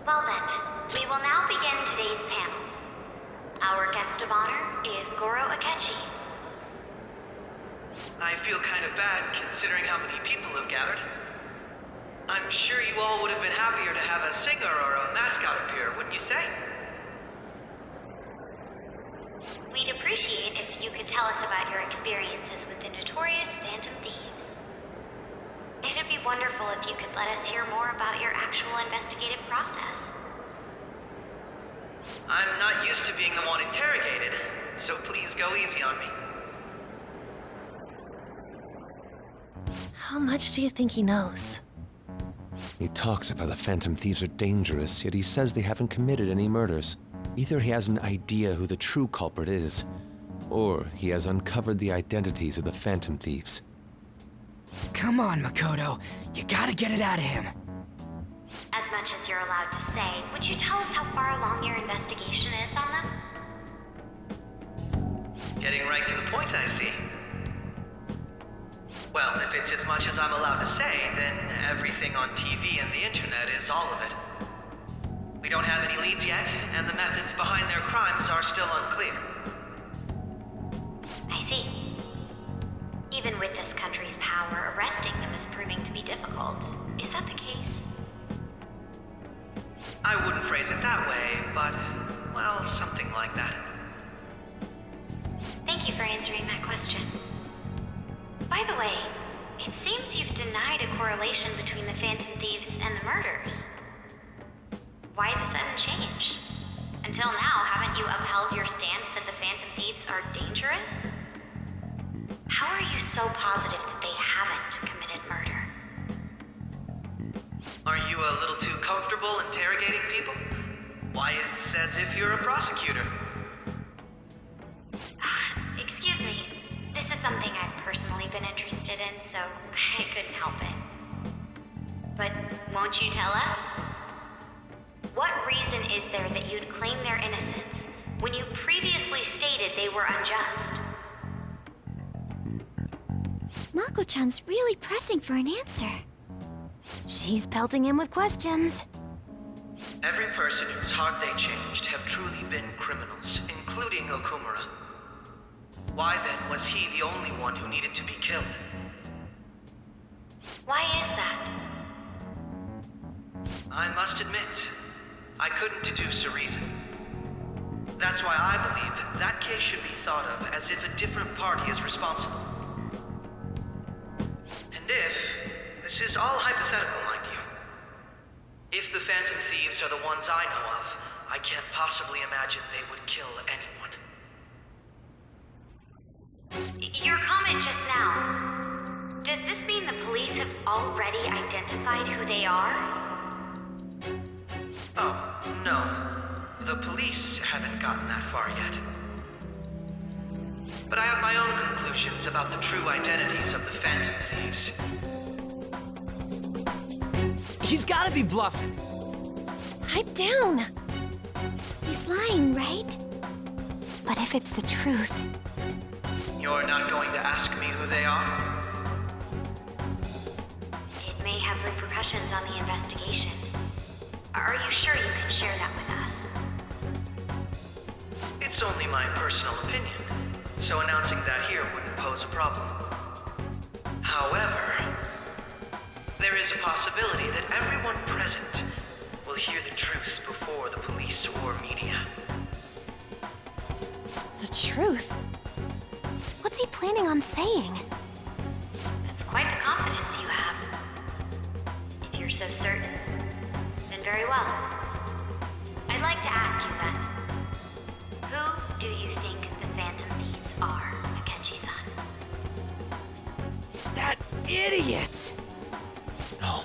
Well then, we will now begin today's panel. Our guest of honor is Goro Akechi. I feel kind of bad considering how many people have gathered. I'm sure you all would have been happier to have a singer or a mascot appear, wouldn't you say? We'd appreciate if you could tell us about your experiences with the notorious Phantom Thieves. It'd be wonderful if you could let us hear more about your actual investigative process. I'm not used to being the one interrogated, so please go easy on me. How much do you think he knows? He talks about the Phantom Thieves are dangerous, yet he says they haven't committed any murders. Either he has an idea who the true culprit is, or he has uncovered the identities of the Phantom Thieves. Come on, Makoto. You gotta get it out of him. As much as you're allowed to say, would you tell us how far along your investigation is on them? Getting right to the point, I see. Well, if it's as much as I'm allowed to say, then everything on TV and the internet is all of it. We don't have any leads yet, and the methods behind their crimes are still unclear. I see. Even with this country's power, arresting them is proving to be difficult. Is that the case? I wouldn't phrase it that way, but, well, something like that. Thank you for answering that question. By the way, it seems you've denied a correlation between the Phantom Thieves and the murders. Why the sudden change? Until now, haven't you upheld your stance that the Phantom Thieves are dangerous? How are you so positive that they haven't committed murder? Are you a little too comfortable interrogating people? Why, it's as if you're a prosecutor. Excuse me. This is something I've personally been interested in, so I couldn't help it. But won't you tell us? What reason is there that you'd claim their innocence when you previously stated they were unjust? Mako-chan's really pressing for an answer. She's pelting him with questions. Every person whose heart they changed have truly been criminals, including Okumura. Why then was he the only one who needed to be killed? Why is that? I must admit, I couldn't deduce a reason. That's why I believe that case should be thought of as if a different party is responsible. And this is all hypothetical, mind you. If the Phantom Thieves are the ones I know of, I can't possibly imagine they would kill anyone. Your comment just now, does this mean the police have already identified who they are? Oh, no. The police haven't gotten that far yet. But I have my own conclusions about the true identities of the Phantom Thieves. He's gotta be bluffing. Pipe down. He's lying, right? But if it's the truth... You're not going to ask me who they are? It may have repercussions on the investigation. Are you sure you can share that with us? It's only my personal opinion, so announcing that here wouldn't pose a problem. However, there is a possibility that everyone present will hear the truth before the police or media. The truth? What's he planning on saying? That's quite the confidence you have. If you're so certain, then very well. I'd like to ask you then, who do you think the Phantom Thieves are, Akechi-san? That idiot! No.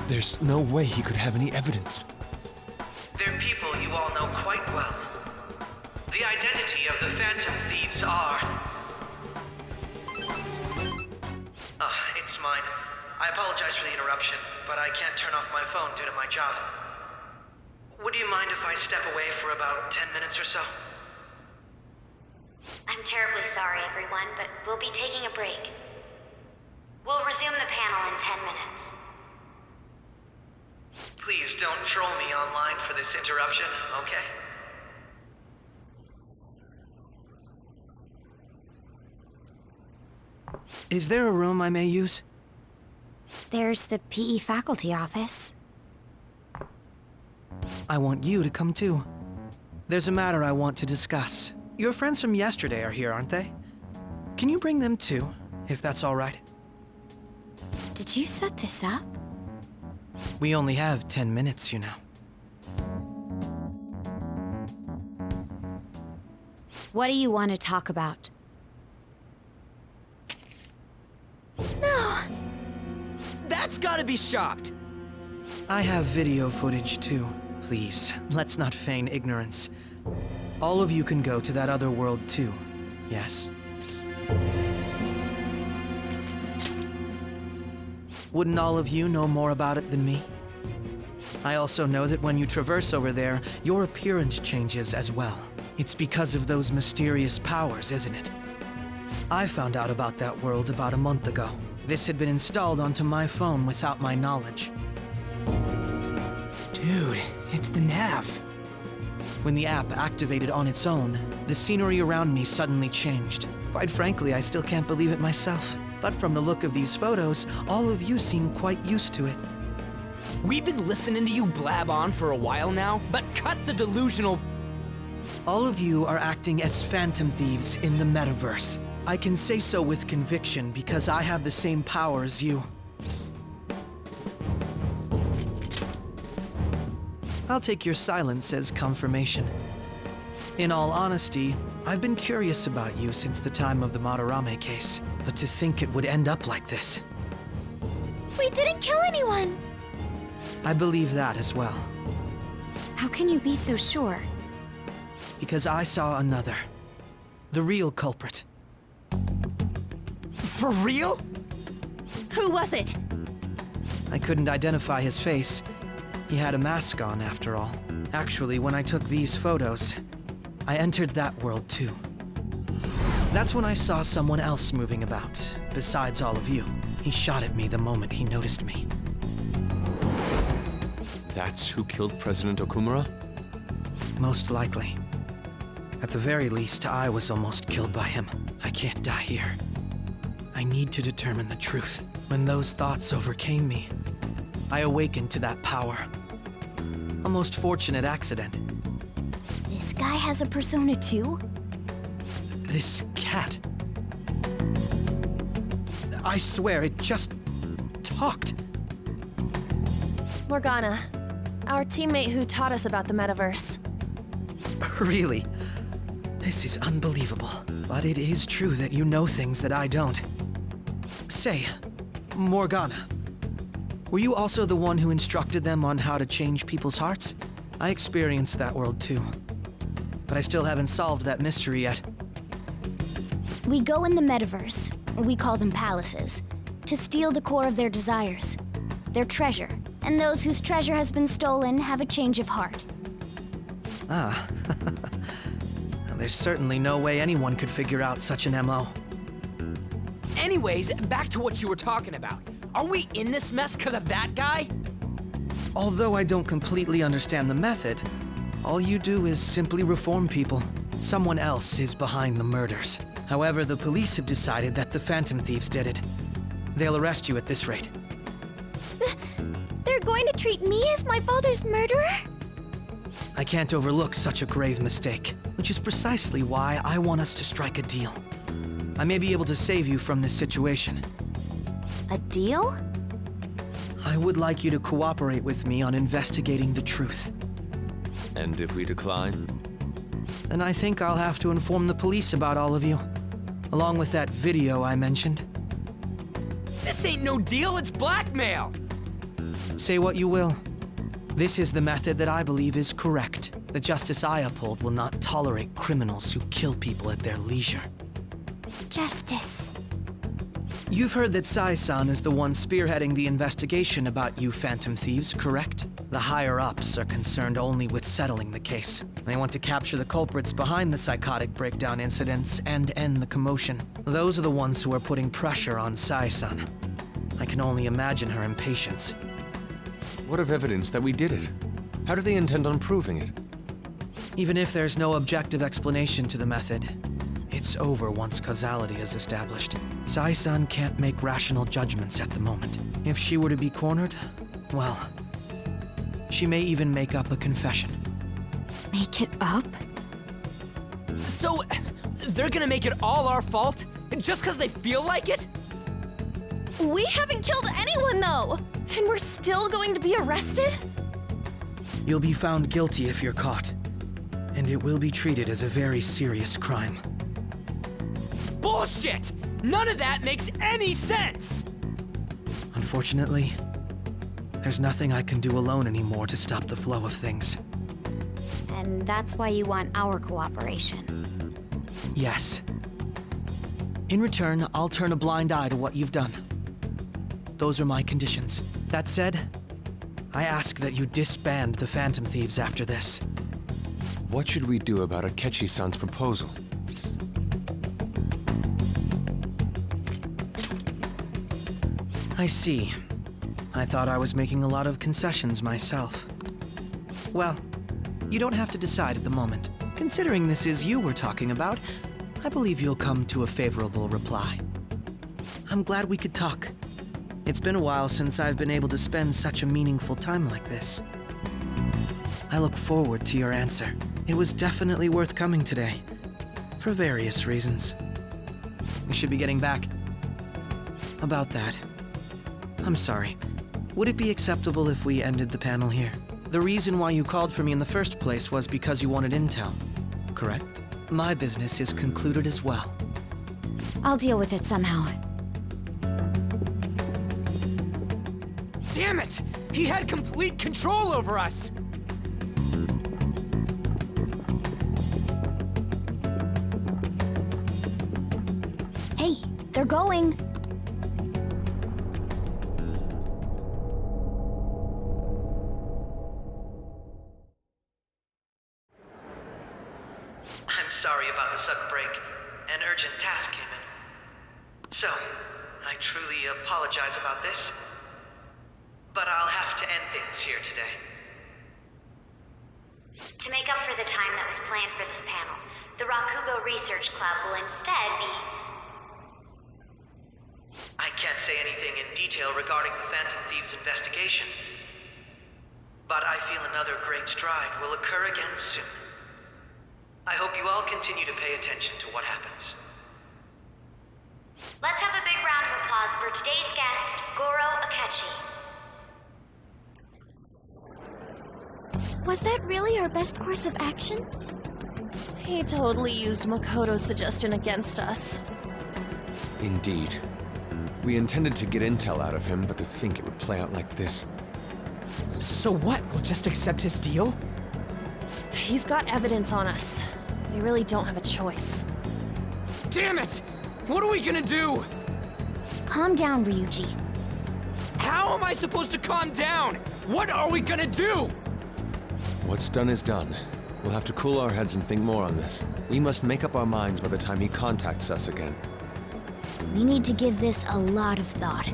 There's no way he could have any evidence. They're people you all know quite well. The identity of the Phantom Thieves are... It's mine. I apologize for the interruption, but I can't turn off my phone due to my job. Would you mind if I step away for about 10 minutes or so? I'm terribly sorry, everyone, but we'll be taking a break. We'll resume the panel in 10 minutes. Please don't troll me online for this interruption, okay? Is there a room I may use? There's the PE faculty office. I want you to come too. There's a matter I want to discuss. Your friends from yesterday are here, aren't they? Can you bring them too, if that's all right? Did you set this up? We only have 10 minutes, you know. What do you want to talk about? No! That's gotta be shopped! I have video footage too. Please, let's not feign ignorance. All of you can go to that other world too, yes? Wouldn't all of you know more about it than me? I also know that when you traverse over there, your appearance changes as well. It's because of those mysterious powers, isn't it? I found out about that world about a month ago. This had been installed onto my phone without my knowledge. Dude, it's the nav. When the app activated on its own, the scenery around me suddenly changed. Quite frankly, I still can't believe it myself. But from the look of these photos, all of you seem quite used to it. We've been listening to you blab on for a while now, but cut the delusional... All of you are acting as phantom thieves in the metaverse. I can say so with conviction because I have the same power as you. I'll take your silence as confirmation. In all honesty, I've been curious about you since the time of the Madarame case, but to think it would end up like this. We didn't kill anyone! I believe that as well, How can you be so sure? because I saw another. The real culprit. For real? Who was it? I couldn't identify his face. He had a mask on, after all. Actually, when I took these photos, I entered that world too. That's when I saw someone else moving about, besides all of you. He shot at me the moment he noticed me. That's who killed President Okumura? Most likely. At the very least, I was almost killed by him. I can't die here. I need to determine the truth. When those thoughts overcame me, I awakened to that power. A most fortunate accident. This guy has a persona too? This cat. I swear, it just talked. Morgana, our teammate who taught us about the metaverse. Really? This is unbelievable. But it is true that you know things that I don't. Say, Morgana, were you also the one who instructed them on how to change people's hearts? I experienced that world too. But I still haven't solved that mystery yet. We go in the metaverse, we call them palaces, to steal the core of their desires, their treasure. And those whose treasure has been stolen have a change of heart. Ah. There's certainly no way anyone could figure out such an MO. Anyways, back to what you were talking about. Are we in this mess because of that guy? Although I don't completely understand the method, all you do is simply reform people. Someone else is behind the murders. However, the police have decided that the Phantom Thieves did it. They'll arrest you at this rate. They're going to treat me as my father's murderer? I can't overlook such a grave mistake, which is precisely why I want us to strike a deal. I may be able to save you from this situation. A deal? I would like you to cooperate with me on investigating the truth. And if we decline? Then I think I'll have to inform the police about all of you, along with that video I mentioned. This ain't no deal, it's blackmail! Say what you will. This is the method that I believe is correct. The justice I uphold will not tolerate criminals who kill people at their leisure. Justice. You've heard that Sai-san is the one spearheading the investigation about you Phantom Thieves, correct? The higher-ups are concerned only with settling the case. They want to capture the culprits behind the psychotic breakdown incidents and end the commotion. Those are the ones who are putting pressure on Sai-san. I can only imagine her impatience. What of evidence that we did it? How do they intend on proving it? Even if there's no objective explanation to the method, it's over once causality is established. Sai-san can't make rational judgments at the moment. If she were to be cornered, well, she may even make up a confession. Make it up? So, they're gonna make it all our fault? Just because they feel like it? We haven't killed anyone, though! And we're still going to be arrested? You'll be found guilty if you're caught, and it will be treated as a very serious crime. Bullshit! None of that makes any sense! Unfortunately, there's nothing I can do alone anymore to stop the flow of things. And that's why you want our cooperation. Yes. In return, I'll turn a blind eye to what you've done. Those are my conditions. That said, I ask that you disband the Phantom Thieves after this. What should we do about Akechi-san's proposal? I see. I thought I was making a lot of concessions myself. Well, you don't have to decide at the moment. Considering this is you we're talking about, I believe you'll come to a favorable reply. I'm glad we could talk. It's been a while since I've been able to spend such a meaningful time like this. I look forward to your answer. It was definitely worth coming today, for various reasons. We should be getting back. About that, I'm sorry. Would it be acceptable if we ended the panel here? The reason why you called for me in the first place was because you wanted intel, correct? My business is concluded as well. I'll deal with it somehow. Damn it! He had complete control over us! Hey, they're going. I'm sorry about the sudden break. An urgent task came in. So, I truly apologize about this. But I'll have to end things here today. To make up for the time that was planned for this panel, the Rakugo Research Club will instead be... I can't say anything in detail regarding the Phantom Thieves investigation. But I feel another great stride will occur again soon. I hope you all continue to pay attention to what happens. Let's have a big round of applause for today's guest, Goro Akechi. Was that really our best course of action? He totally used Makoto's suggestion against us. Indeed. We intended to get intel out of him, but to think it would play out like this. So what? We'll just accept his deal? He's got evidence on us. We really don't have a choice. Damn it! What are we gonna do? Calm down, Ryuji. How am I supposed to calm down? What are we gonna do? What's done is done. We'll have to cool our heads and think more on this. We must make up our minds by the time he contacts us again. We need to give this a lot of thought.